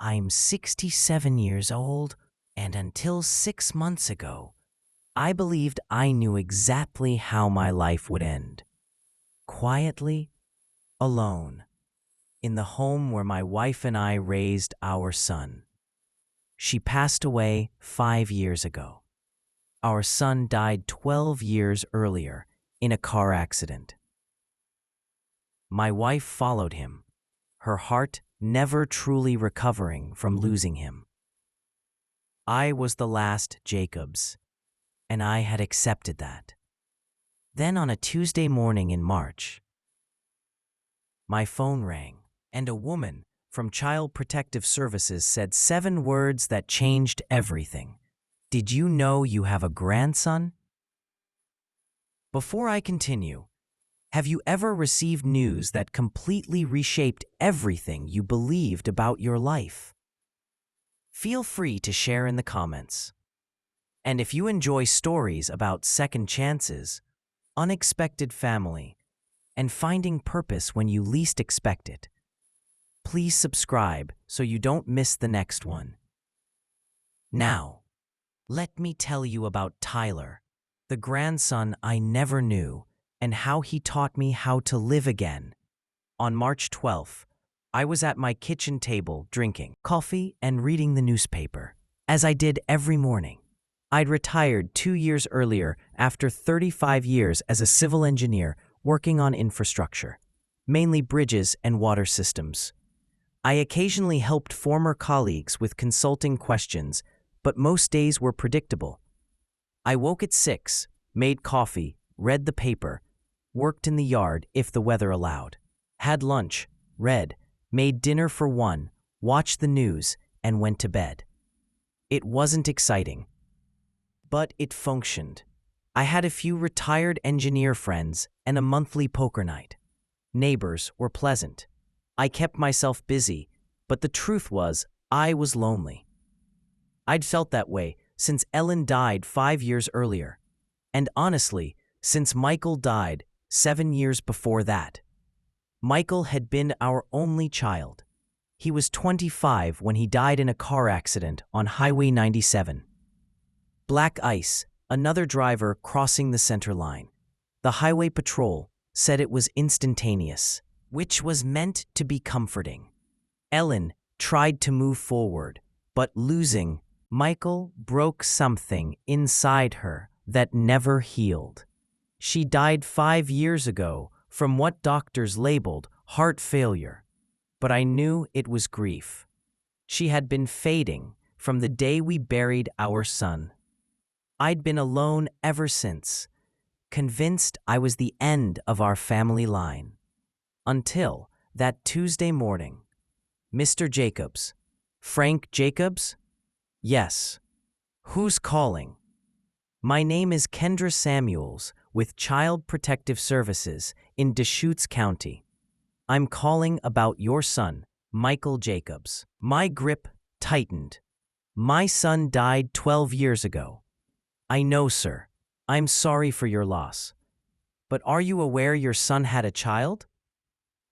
I'm 67 years old, and until 6 months ago, I believed I knew exactly how my life would end. Quietly, alone, in the home where my wife and I raised our son. She passed away 5 years ago. Our son died 12 years earlier in a car accident. My wife followed him, her heart never truly recovering from losing him. I was the last Jacobs, and I had accepted that. Then on a Tuesday morning in March, my phone rang, and a woman from Child Protective Services said 7 words that changed everything. Did you know you have a grandson? Before I continue, have you ever received news that completely reshaped everything you believed about your life? Feel free to share in the comments. And if you enjoy stories about second chances, unexpected family, and finding purpose when you least expect it, please subscribe so you don't miss the next one. Now, let me tell you about Tyler, the grandson I never knew, and how he taught me how to live again. On March 12th, I was at my kitchen table drinking coffee and reading the newspaper, as I did every morning. I'd retired 2 years earlier after 35 years as a civil engineer working on infrastructure, mainly bridges and water systems. I occasionally helped former colleagues with consulting questions, but most days were predictable. I woke at 6, made coffee, read the paper, worked in the yard if the weather allowed, had lunch, read, made dinner for 1, watched the news, and went to bed. It wasn't exciting, but it functioned. I had a few retired engineer friends and a monthly poker night. Neighbors were pleasant. I kept myself busy, but the truth was, I was lonely. I'd felt that way since Ellen died 5 years earlier, and honestly, since Michael died 7 years before that. Michael had been our only child. He was 25 when he died in a car accident on Highway 97. Black ice, another driver crossing the center line. The highway patrol said it was instantaneous, which was meant to be comforting. Ellen tried to move forward, but losing Michael broke something inside her that never healed. She died 5 years ago from what doctors labeled heart failure, but I knew it was grief. She had been fading from the day we buried our son. I'd been alone ever since, convinced I was the end of our family line. Until that Tuesday morning. Mr. Jacobs. Frank Jacobs? Yes. Who's calling? My name is Kendra Samuels with Child Protective Services in Deschutes County. I'm calling about your son, Michael Jacobs. My grip tightened. My son died 12 years ago. I know, sir. I'm sorry for your loss. But are you aware your son had a child?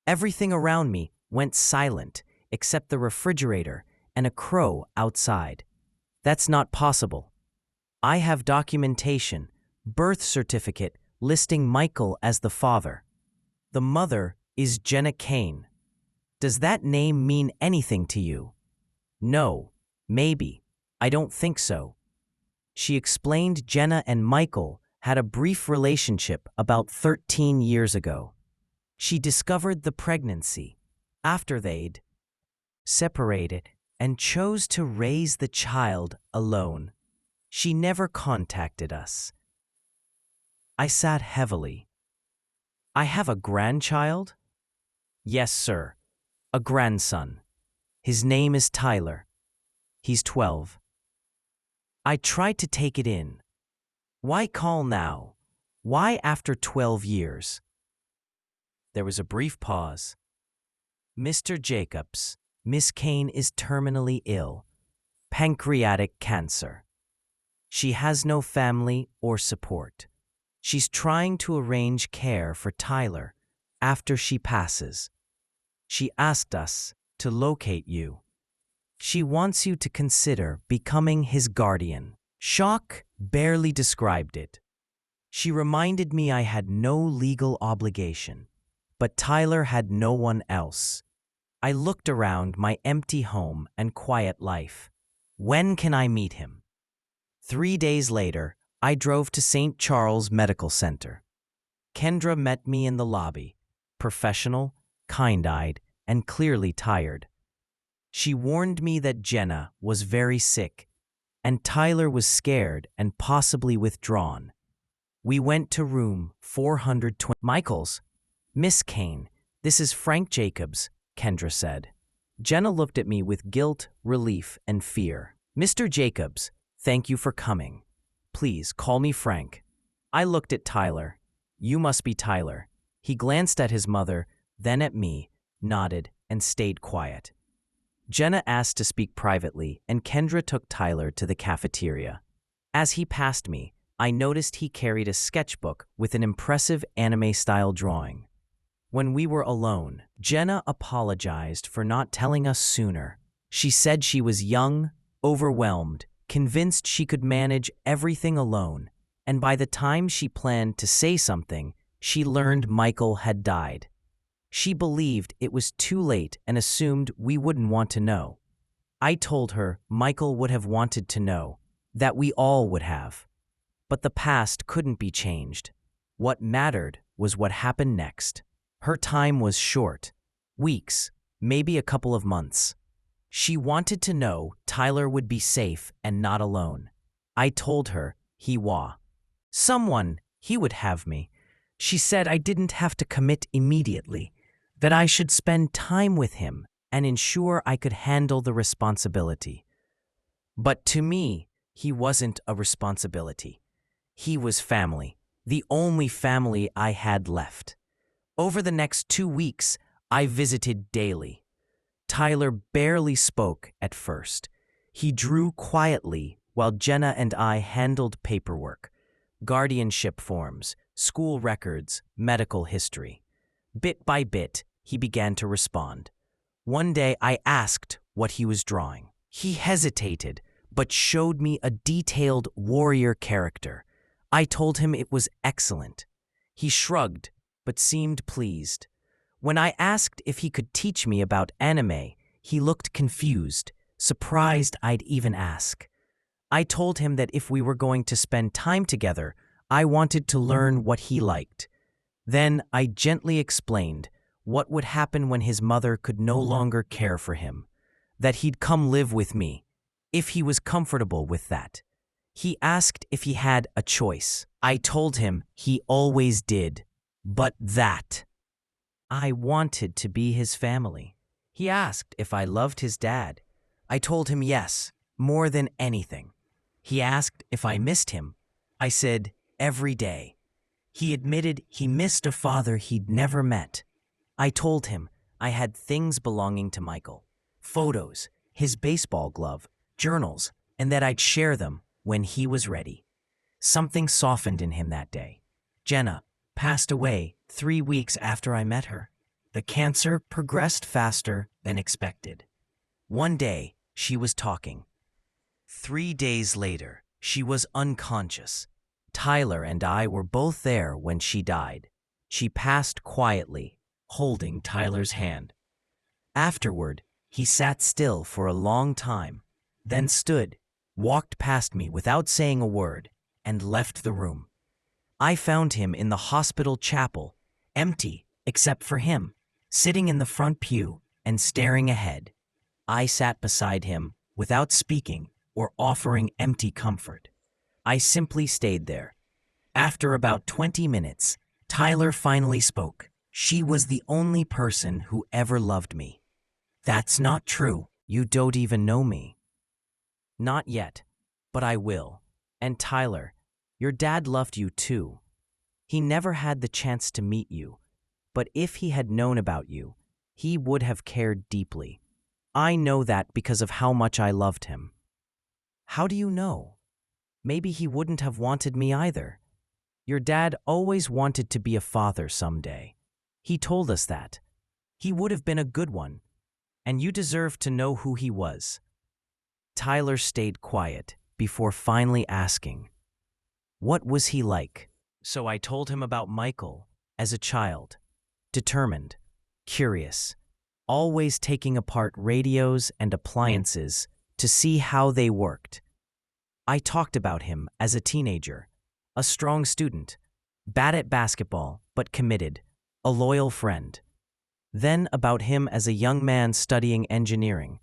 Everything around me went silent except the refrigerator and a crow outside. That's not possible. I have documentation, birth certificate listing Michael as the father. The mother is Jenna Kane. Does that name mean anything to you? No, maybe. I don't think so. She explained Jenna and Michael had a brief relationship about 13 years ago. She discovered the pregnancy after they'd separated and chose to raise the child alone. She never contacted us. I sat heavily. I have a grandchild? Yes, sir. A grandson. His name is Tyler. He's 12. I tried to take it in. Why call now? Why after 12 years? There was a brief pause. Mr. Jacobs, Miss Kane is terminally ill. Pancreatic cancer. She has no family or support. She's trying to arrange care for Tyler after she passes. She asked us to locate you. She wants you to consider becoming his guardian. Shock barely described it. She reminded me I had no legal obligation, but Tyler had no one else. I looked around my empty home and quiet life. When can I meet him? 3 days later, I drove to St. Charles Medical Center. Kendra met me in the lobby, professional, kind-eyed, and clearly tired. She warned me that Jenna was very sick, and Tyler was scared and possibly withdrawn. We went to room 420. Michael's. Miss Kane, this is Frank Jacobs, Kendra said. Jenna looked at me with guilt, relief, and fear. Mr. Jacobs, thank you for coming. Please call me Frank. I looked at Tyler. You must be Tyler. He glanced at his mother, then at me, nodded, and stayed quiet. Jenna asked to speak privately, and Kendra took Tyler to the cafeteria. As he passed me, I noticed he carried a sketchbook with an impressive anime-style drawing. When we were alone, Jenna apologized for not telling us sooner. She said she was young, overwhelmed, convinced she could manage everything alone, and by the time she planned to say something, she learned Michael had died. She believed it was too late and assumed we wouldn't want to know. I told her Michael would have wanted to know, that we all would have. But the past couldn't be changed. What mattered was what happened next. Her time was short, weeks, maybe a couple of months. She wanted to know Tyler would be safe and not alone. I told her he would have me. She said I didn't have to commit immediately, that I should spend time with him and ensure I could handle the responsibility. But to me, he wasn't a responsibility. He was family, the only family I had left. Over the next 2 weeks, I visited daily. Tyler barely spoke at first. He drew quietly while Jenna and I handled paperwork, guardianship forms, school records, medical history. Bit by bit, he began to respond. One day, I asked what he was drawing. He hesitated, but showed me a detailed warrior character. I told him it was excellent. He shrugged, but seemed pleased. When I asked if he could teach me about anime, he looked confused, surprised I'd even ask. I told him that if we were going to spend time together, I wanted to learn what he liked. Then I gently explained what would happen when his mother could no longer care for him, that he'd come live with me, if he was comfortable with that. He asked if he had a choice. I told him he always did, but that I wanted to be his family. He asked if I loved his dad. I told him yes, more than anything. He asked if I missed him. I said, every day. He admitted he missed a father he'd never met. I told him I had things belonging to Michael, photos, his baseball glove, journals, and that I'd share them when he was ready. Something softened in him that day. Jenna passed away 3 weeks after I met her. The cancer progressed faster than expected. One day, she was talking. 3 days later, she was unconscious. Tyler and I were both there when she died. She passed quietly, holding Tyler's hand. Afterward, he sat still for a long time, then stood, walked past me without saying a word, and left the room. I found him in the hospital chapel, empty except for him, sitting in the front pew and staring ahead. I sat beside him without speaking or offering empty comfort. I simply stayed there. After about 20 minutes, Tyler finally spoke. She was the only person who ever loved me. That's not true. You don't even know me. Not yet, but I will. And Tyler, your dad loved you too. He never had the chance to meet you, but if he had known about you, he would have cared deeply. I know that because of how much I loved him. How do you know? Maybe he wouldn't have wanted me either. Your dad always wanted to be a father someday. He told us that. He would have been a good one, and you deserve to know who he was. Tyler stayed quiet before finally asking, "What was he like?" So I told him about Michael as a child, determined, curious, always taking apart radios and appliances to see how they worked. I talked about him as a teenager, a strong student, bad at basketball but committed, a loyal friend. Then about him as a young man studying engineering,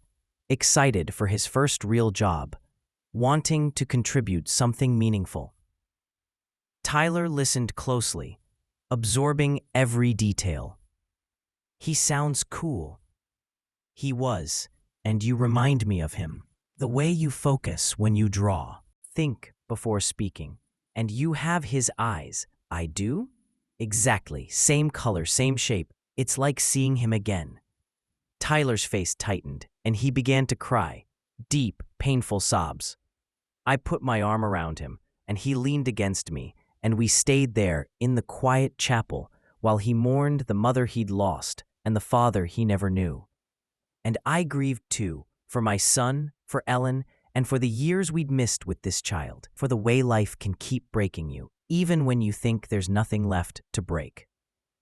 excited for his first real job, wanting to contribute something meaningful. Tyler listened closely, absorbing every detail. "He sounds cool." He was, and you remind me of him. The way you focus when you draw, think before speaking, and you have his eyes. I do? Exactly, same color, same shape. It's like seeing him again. Tyler's face tightened, and he began to cry, deep, painful sobs. I put my arm around him, and he leaned against me, and we stayed there in the quiet chapel while he mourned the mother he'd lost and the father he never knew. And I grieved too, for my son, for Ellen, and for the years we'd missed with this child, for the way life can keep breaking you, even when you think there's nothing left to break.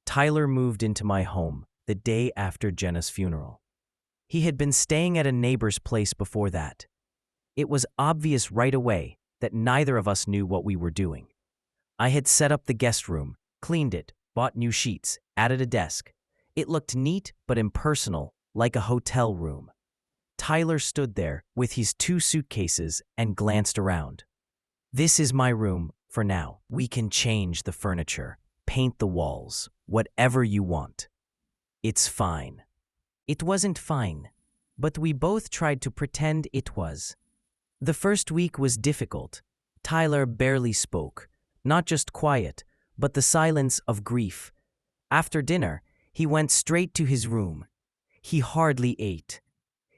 Tyler moved into my home the day after Jenna's funeral. He had been staying at a neighbor's place before that. It was obvious right away that neither of us knew what we were doing. I had set up the guest room, cleaned it, bought new sheets, added a desk. It looked neat but impersonal, like a hotel room. Tyler stood there with his 2 suitcases and glanced around. "This is my room for now. We can change the furniture, paint the walls, whatever you want. It's fine." It wasn't fine, but we both tried to pretend it was. The first week was difficult. Tyler barely spoke, not just quiet, but the silence of grief. After dinner, he went straight to his room. He hardly ate.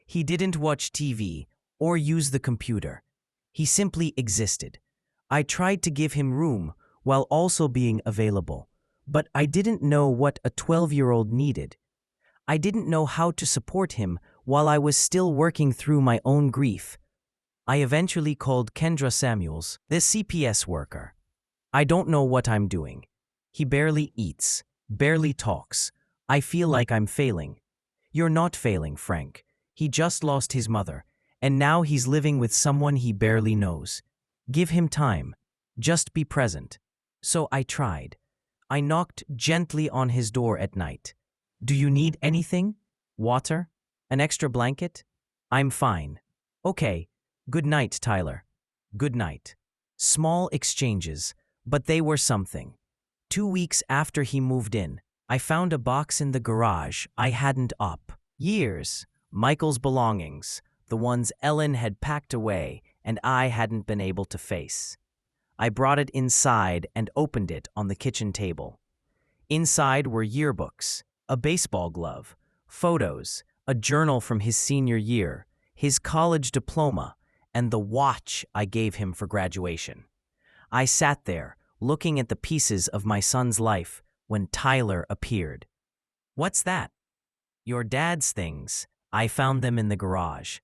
He didn't watch TV or use the computer. He simply existed. I tried to give him room while also being available, but I didn't know what a 12-year-old needed. I didn't know how to support him while I was still working through my own grief. I eventually called Kendra Samuels, the CPS worker. "I don't know what I'm doing. He barely eats, barely talks. I feel like I'm failing." "You're not failing, Frank. He just lost his mother, and now he's living with someone he barely knows. Give him time. Just be present." So I tried. I knocked gently on his door at night. "Do you need anything? Water? An extra blanket?" "I'm fine." "Okay. Good night, Tyler." "Good night." Small exchanges, but they were something. 2 weeks after he moved in, I found a box in the garage I hadn't up. Years. Michael's belongings, the ones Ellen had packed away and I hadn't been able to face. I brought it inside and opened it on the kitchen table. Inside were yearbooks, a baseball glove, photos, a journal from his senior year, his college diploma, and the watch I gave him for graduation. I sat there, looking at the pieces of my son's life, when Tyler appeared. "What's that?" "Your dad's things. I found them in the garage."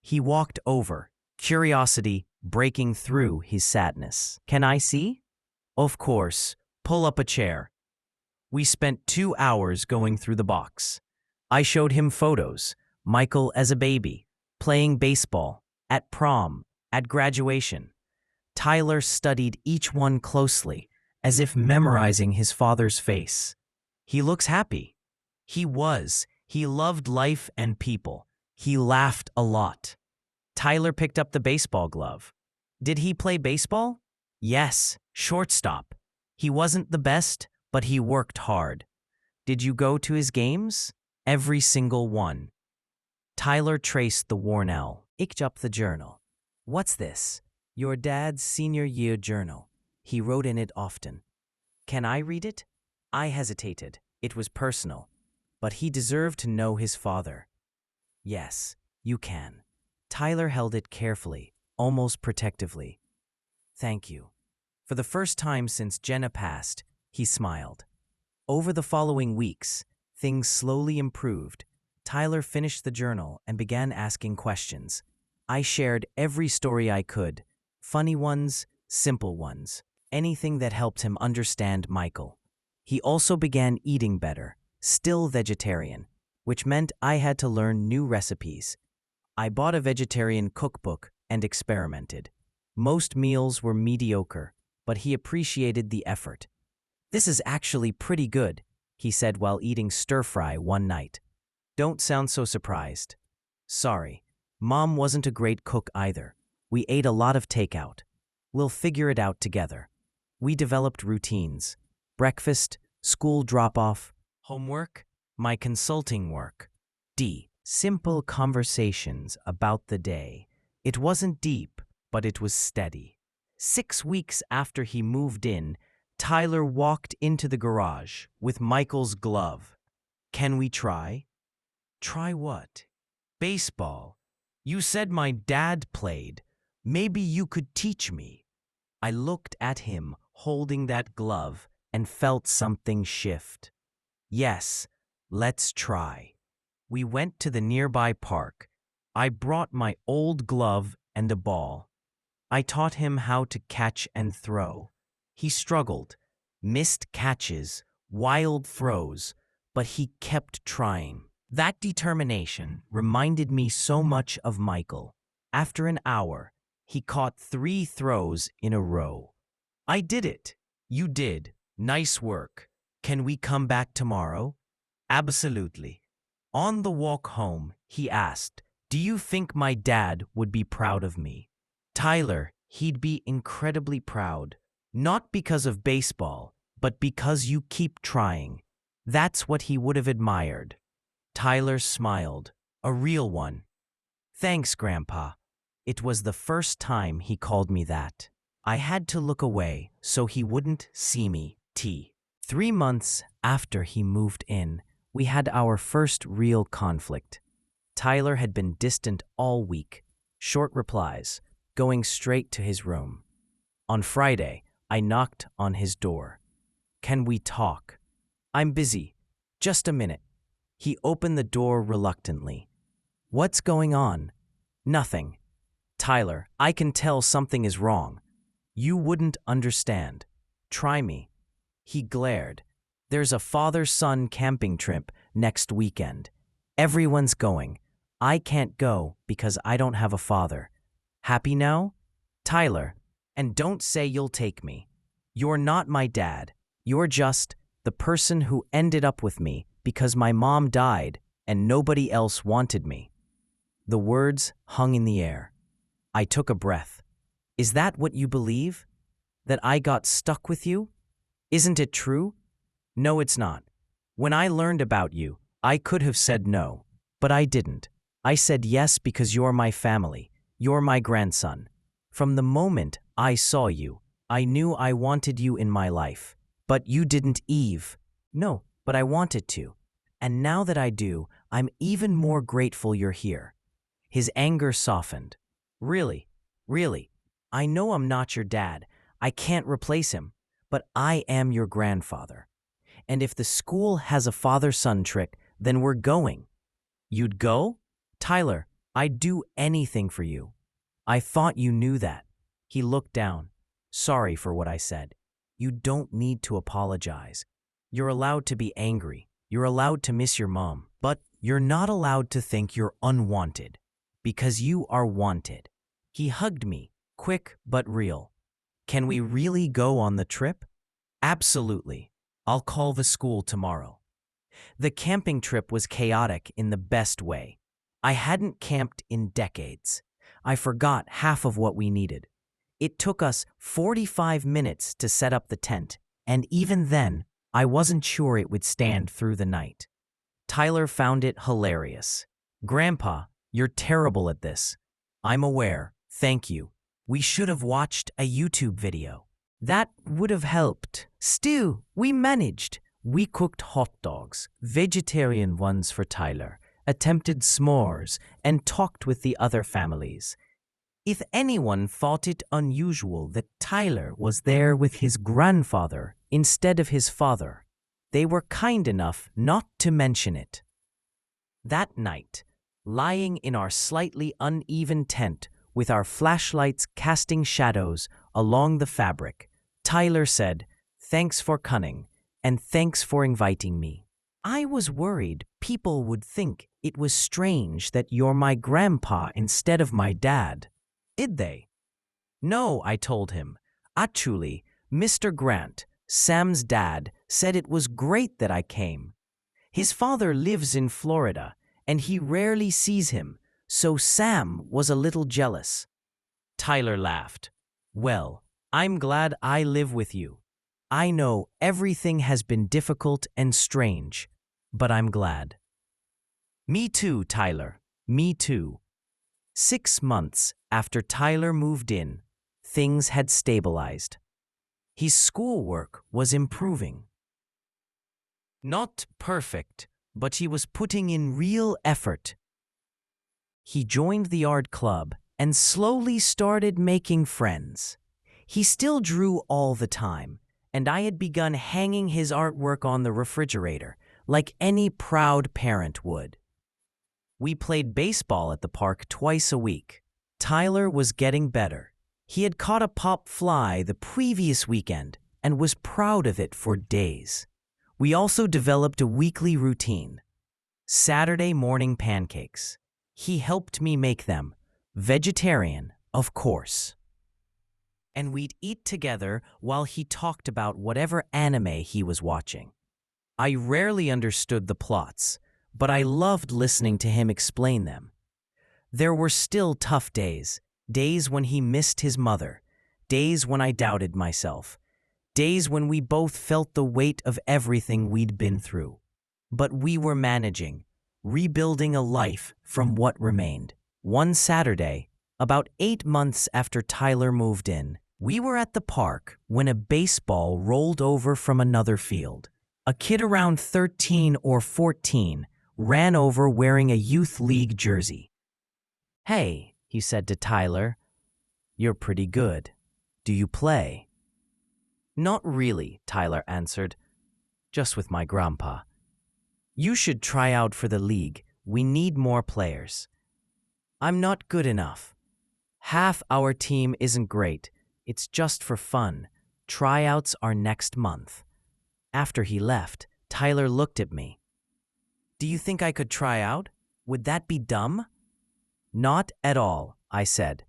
He walked over, curiosity breaking through his sadness. "Can I see?" "Of course. Pull up a chair." We spent 2 hours going through the box. I showed him photos, Michael as a baby, playing baseball, at prom, at graduation. Tyler studied each one closely, as if memorizing his father's face. "He looks happy." He was. He loved life and people. He laughed a lot. Tyler picked up the baseball glove. "Did he play baseball?" "Yes, shortstop. He wasn't the best, but he worked hard." "Did you go to his games?" "Every single one." Tyler traced the worn L. Picked up the journal. "What's this?" "Your dad's senior year journal. He wrote in it often." "Can I read it?" I hesitated. It was personal. But he deserved to know his father. "Yes, you can." Tyler held it carefully, almost protectively. "Thank you." For the first time since Jenna passed, he smiled. Over the following weeks, things slowly improved. Tyler finished the journal and began asking questions. I shared every story I could, funny ones, simple ones, anything that helped him understand Michael. He also began eating better, still vegetarian, which meant I had to learn new recipes. I bought a vegetarian cookbook and experimented. Most meals were mediocre, but he appreciated the effort. "This is actually pretty good," he said while eating stir-fry one night. "Don't sound so surprised." "Sorry, Mom wasn't a great cook either. We ate a lot of takeout. We'll figure it out together." We developed routines. Breakfast, school drop-off, homework, my consulting work. Simple conversations about the day. It wasn't deep, but it was steady. 6 weeks after he moved in, Tyler walked into the garage with Michael's glove. "Can we try?" "Try what?" "Baseball. You said my dad played. Maybe you could teach me." I looked at him holding that glove and felt something shift. "Yes, let's try." We went to the nearby park. I brought my old glove and a ball. I taught him how to catch and throw. He struggled, missed catches, wild throws, but he kept trying. That determination reminded me so much of Michael. After an hour, he caught 3 throws in a row. "I did it." "You did. Nice work. Can we come back tomorrow?" "Absolutely." On the walk home, he asked, "Do you think my dad would be proud of me?" "Tyler, he'd be incredibly proud. Not because of baseball, but because you keep trying. That's what he would have admired." Tyler smiled, a real one. "Thanks, Grandpa." It was the first time he called me that. I had to look away so he wouldn't see me. 3 months after he moved in, we had our first real conflict. Tyler had been distant all week, short replies, going straight to his room. On Friday, I knocked on his door. "Can we talk?" "I'm busy. Just a minute." He opened the door reluctantly. "What's going on?" "Nothing." "Tyler, I can tell something is wrong." "You wouldn't understand. Try me." He glared. "There's a father-son camping trip next weekend. Everyone's going. I can't go because I don't have a father. Happy now?" "Tyler, and don't say you'll take me. You're not my dad. You're just the person who ended up with me because my mom died and nobody else wanted me." The words hung in the air. I took a breath. "Is that what you believe? That I got stuck with you? Isn't it true?" "No, it's not. When I learned about you, I could have said no, but I didn't. I said yes because you're my family. You're my grandson. From the moment I saw you, I knew I wanted you in my life. But you didn't, Eve." "No, but I wanted to. And now that I do, I'm even more grateful you're here." His anger softened. Really, I know I'm not your dad. I can't replace him. But I am your grandfather. And if the school has a father-son trick, then we're going." "You'd go?" "Tyler, I'd do anything for you." "I thought you knew that." He looked down. "Sorry for what I said. You don't need to apologize. You're allowed to be angry. You're allowed to miss your mom. But you're not allowed to think you're unwanted. Because you are wanted." He hugged me, quick but real. "Can we really go on the trip?" "Absolutely. I'll call the school tomorrow." The camping trip was chaotic in the best way. I hadn't camped in decades. I forgot half of what we needed. It took us 45 minutes to set up the tent, and even then, I wasn't sure it would stand through the night. Tyler found it hilarious. "Grandpa, you're terrible at this." "I'm aware. Thank you. We should have watched a YouTube video." "That would have helped. Still, we managed. We cooked hot dogs, vegetarian ones for Tyler, attempted s'mores, and talked with the other families. If anyone thought it unusual that Tyler was there with his grandfather instead of his father, they were kind enough not to mention it. That night, lying in our slightly uneven tent with our flashlights casting shadows along the fabric, Tyler said, "Thanks for coming, and thanks for inviting me. I was worried people would think it was strange that you're my grandpa instead of my dad." Did they? No, I told him. Actually, Mr. Grant, Sam's dad, said it was great that I came. His father lives in Florida, and he rarely sees him, so Sam was a little jealous. Tyler laughed. "Well, I'm glad I live with you. I know everything has been difficult and strange, but I'm glad." Me too, Tyler. Me too. 6 months after Tyler moved in, things had stabilized. His schoolwork was improving. Not perfect, but he was putting in real effort. He joined the art club and slowly started making friends. He still drew all the time, and I had begun hanging his artwork on the refrigerator, like any proud parent would. We played baseball at the park twice a week. Tyler was getting better. He had caught a pop fly the previous weekend and was proud of it for days. We also developed a weekly routine. Saturday morning pancakes. He helped me make them. Vegetarian, of course. And we'd eat together while he talked about whatever anime he was watching. I rarely understood the plots, but I loved listening to him explain them. There were still tough days, days when he missed his mother, days when I doubted myself, days when we both felt the weight of everything we'd been through. But we were managing, rebuilding a life from what remained. One Saturday, about 8 months after Tyler moved in, we were at the park when a baseball rolled over from another field. A kid around 13 or 14 ran over wearing a youth league jersey. "Hey," he said to Tyler, "you're pretty good. Do you play?" "Not really," Tyler answered. "Just with my grandpa." "You should try out for the league. We need more players." "I'm not good enough. Half our team isn't great. It's just for fun. Tryouts are next month." After he left, Tyler looked at me. "Do you think I could try out? Would that be dumb?" "Not at all," I said.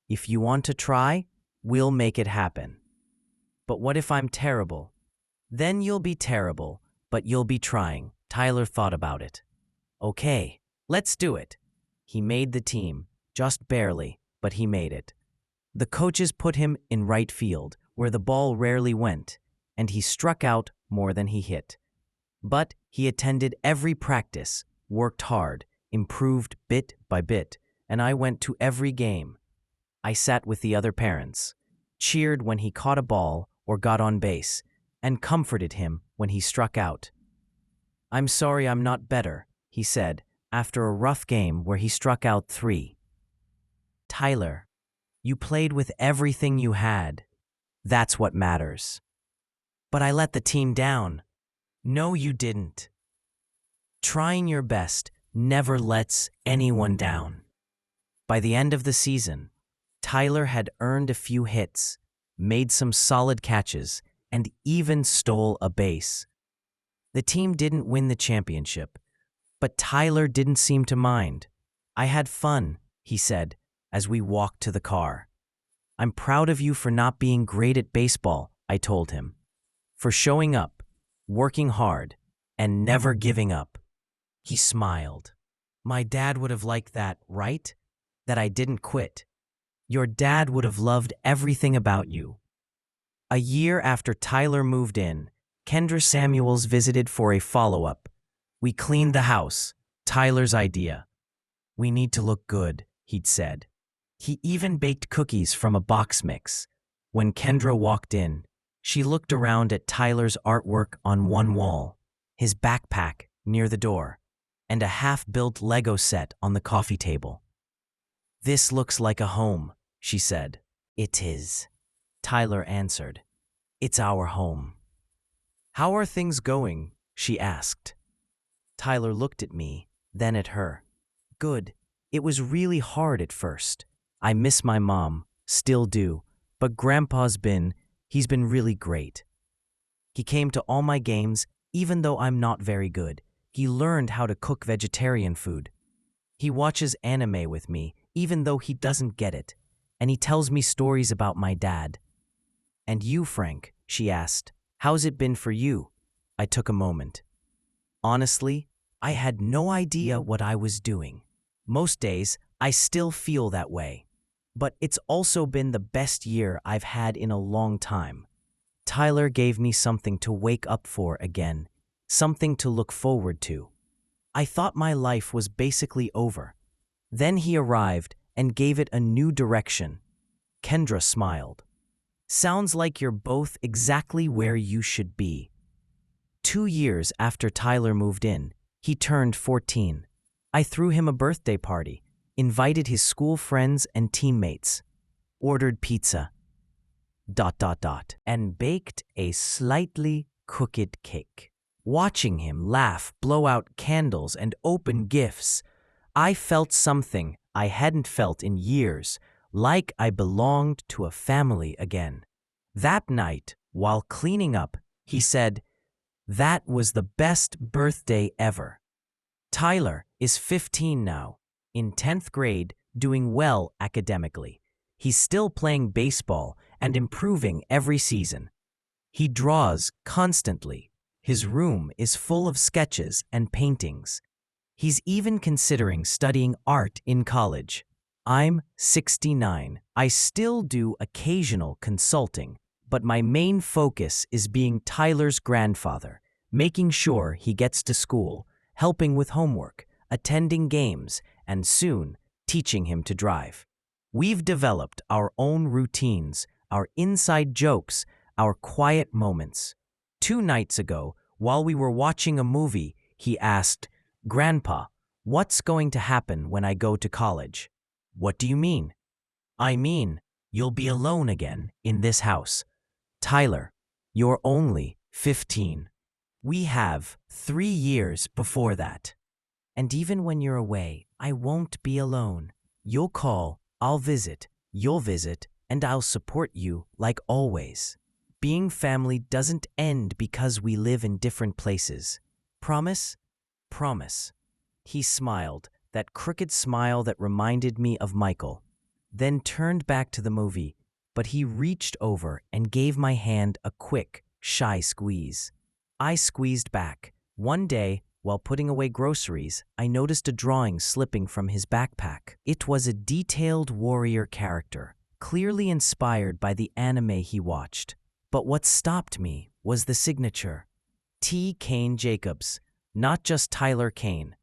"If you want to try, we'll make it happen." "But what if I'm terrible?" "Then you'll be terrible, but you'll be trying." Tyler thought about it. "Okay, let's do it." He made the team, just barely, but he made it. The coaches put him in right field, where the ball rarely went, and he struck out more than he hit. But he attended every practice, worked hard, improved bit by bit, and I went to every game. I sat with the other parents, cheered when he caught a ball or got on base, and comforted him when he struck out. "I'm sorry I'm not better," he said, after a rough game where he struck out 3. "Tyler, you played with everything you had. That's what matters." "But I let the team down." "No, you didn't. Trying your best never lets anyone down." By the end of the season, Tyler had earned a few hits, made some solid catches, and even stole a base. The team didn't win the championship, but Tyler didn't seem to mind. "I had fun," he said, as we walked to the car. "I'm proud of you for not being great at baseball," I told him. "For showing up, working hard, and never giving up." He smiled. "My dad would have liked that, right? That I didn't quit. Your dad would have loved everything about you." A year after Tyler moved in, Kendra Samuels visited for a follow-up. "We cleaned the house." Tyler's idea. "We need to look good," he'd said. He even baked cookies from a box mix. When Kendra walked in, she looked around at Tyler's artwork on one wall, his backpack near the door, and a half-built Lego set on the coffee table. "This looks like a home," she said. "It is," Tyler answered. "It's our home." "How are things going?" she asked. Tyler looked at me, then at her. Good. It was really hard at first. I miss my mom, still do, but he's been really great. He came to all my games, even though I'm not very good. He learned how to cook vegetarian food. He watches anime with me, even though he doesn't get it. And he tells me stories about my dad. And you, Frank, she asked, how's it been for you? I took a moment. Honestly, I had no idea what I was doing. Most days, I still feel that way. But it's also been the best year I've had in a long time. Tyler gave me something to wake up for again, something to look forward to. I thought my life was basically over. Then he arrived and gave it a new direction. Kendra smiled. Sounds like you're both exactly where you should be. 2 years after Tyler moved in, he turned 14. I threw him a birthday party, invited his school friends and teammates, ordered pizza, and baked a slightly cooked cake. Watching him laugh, blow out candles, and open gifts, I felt something I hadn't felt in years, like I belonged to a family again. That night, while cleaning up, he said, "That was the best birthday ever." Tyler is 15 now, in 10th grade, doing well academically. He's still playing baseball and improving every season. He draws constantly. His room is full of sketches and paintings. He's even considering studying art in college. I'm 69. I still do occasional consulting, but my main focus is being Tyler's grandfather, making sure he gets to school, helping with homework, attending games, and soon teaching him to drive. We've developed our own routines, our inside jokes, our quiet moments. 2 nights ago, while we were watching a movie, he asked, "Grandpa, what's going to happen when I go to college?" "What do you mean?" "I mean, you'll be alone again in this house." "Tyler, you're only 15. We have 3 years before that. And even when you're away, I won't be alone. You'll call, I'll visit, you'll visit, and I'll support you like always. Being family doesn't end because we live in different places. Promise?" "Promise." He smiled, that crooked smile that reminded me of Michael, then turned back to the movie, but he reached over and gave my hand a quick, shy squeeze. I squeezed back. One day, while putting away groceries, I noticed a drawing slipping from his backpack. It was a detailed warrior character, clearly inspired by the anime he watched. But what stopped me was the signature. T. Kane Jacobs, not just Tyler Kane.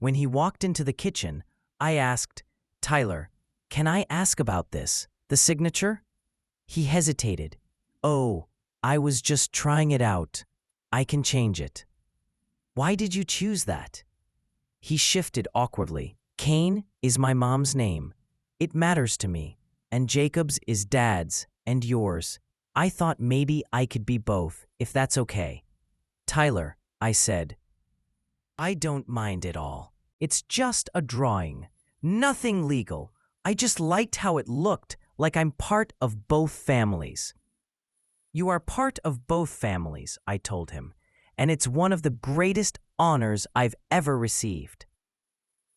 When he walked into the kitchen, I asked, "Tyler, can I ask about this, the signature?" He hesitated. "Oh, I was just trying it out. I can change it." "Why did you choose that?" He shifted awkwardly. "Kane is my mom's name. It matters to me. And Jacobs is Dad's and yours. I thought maybe I could be both, if that's okay." "Tyler," I said, "I don't mind at all. It's just a drawing. Nothing legal. I just liked how it looked, like I'm part of both families." "You are part of both families," I told him, "and it's one of the greatest honors I've ever received."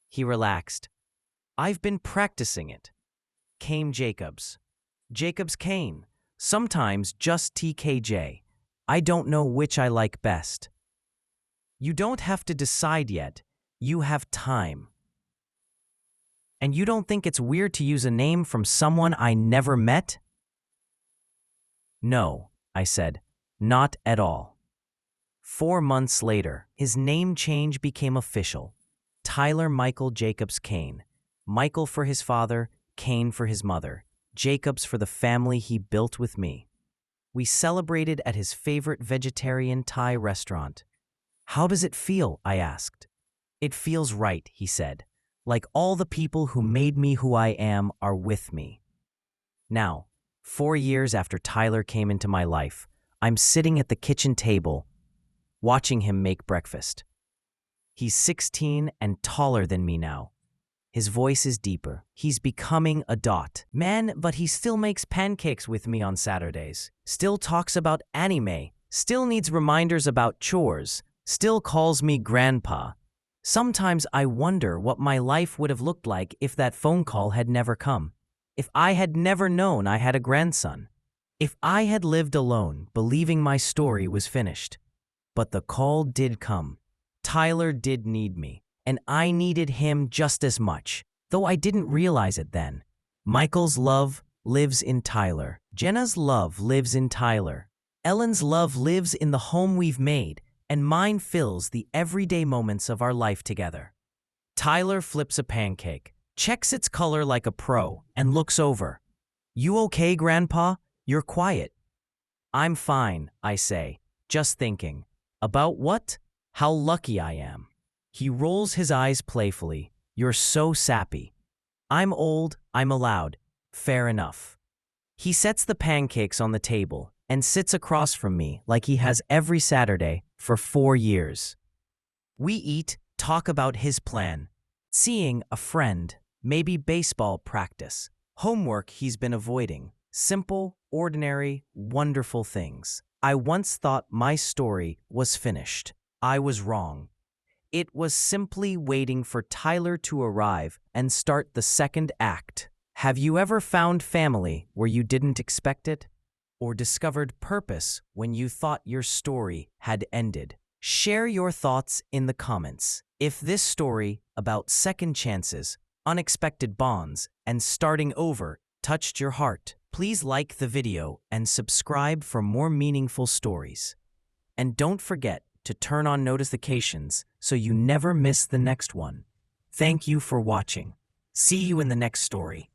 He relaxed. "I've been practicing it." Kane Jacobs. Jacobs Kane. Sometimes just TKJ. I don't know which I like best. "You don't have to decide yet. You have time." "And you don't think it's weird to use a name from someone I never met?" "No," I said, "not at all." 4 months later, his name change became official. Tyler Michael Jacobs Kane. Michael for his father, Kane for his mother, Jacobs for the family he built with me. We celebrated at his favorite vegetarian Thai restaurant. "How does it feel?" I asked. "It feels right," he said. "Like all the people who made me who I am are with me." Now, 4 years after Tyler came into my life, I'm sitting at the kitchen table, watching him make breakfast. He's 16 and taller than me now, His voice is deeper. He's becoming a dot. Man, but he still makes pancakes with me on Saturdays. Still talks about anime. Still needs reminders about chores. Still calls me grandpa. Sometimes I wonder what my life would have looked like if that phone call had never come. If I had never known I had a grandson. If I had lived alone, believing my story was finished. But the call did come. Tyler did need me. And I needed him just as much, though I didn't realize it then. Michael's love lives in Tyler. Jenna's love lives in Tyler. Ellen's love lives in the home we've made, and mine fills the everyday moments of our life together. Tyler flips a pancake, checks its color like a pro, and looks over. "You okay, Grandpa? You're quiet." "I'm fine," I say, just thinking. About what? How lucky I am. He rolls his eyes playfully. "You're so sappy." "I'm old, I'm allowed. Fair enough." He sets the pancakes on the table and sits across from me like he has every Saturday for 4 years. We eat, talk about his plan. Seeing a friend, maybe baseball practice, homework he's been avoiding. Simple, ordinary, wonderful things. I once thought my story was finished. I was wrong. It was simply waiting for Tyler to arrive and start the second act. Have you ever found family where you didn't expect it? Or discovered purpose when you thought your story had ended? Share your thoughts in the comments. If this story about second chances, unexpected bonds, and starting over touched your heart, please like the video and subscribe for more meaningful stories. And don't forget to turn on notifications so you never miss the next one. Thank you for watching. See you in the next story.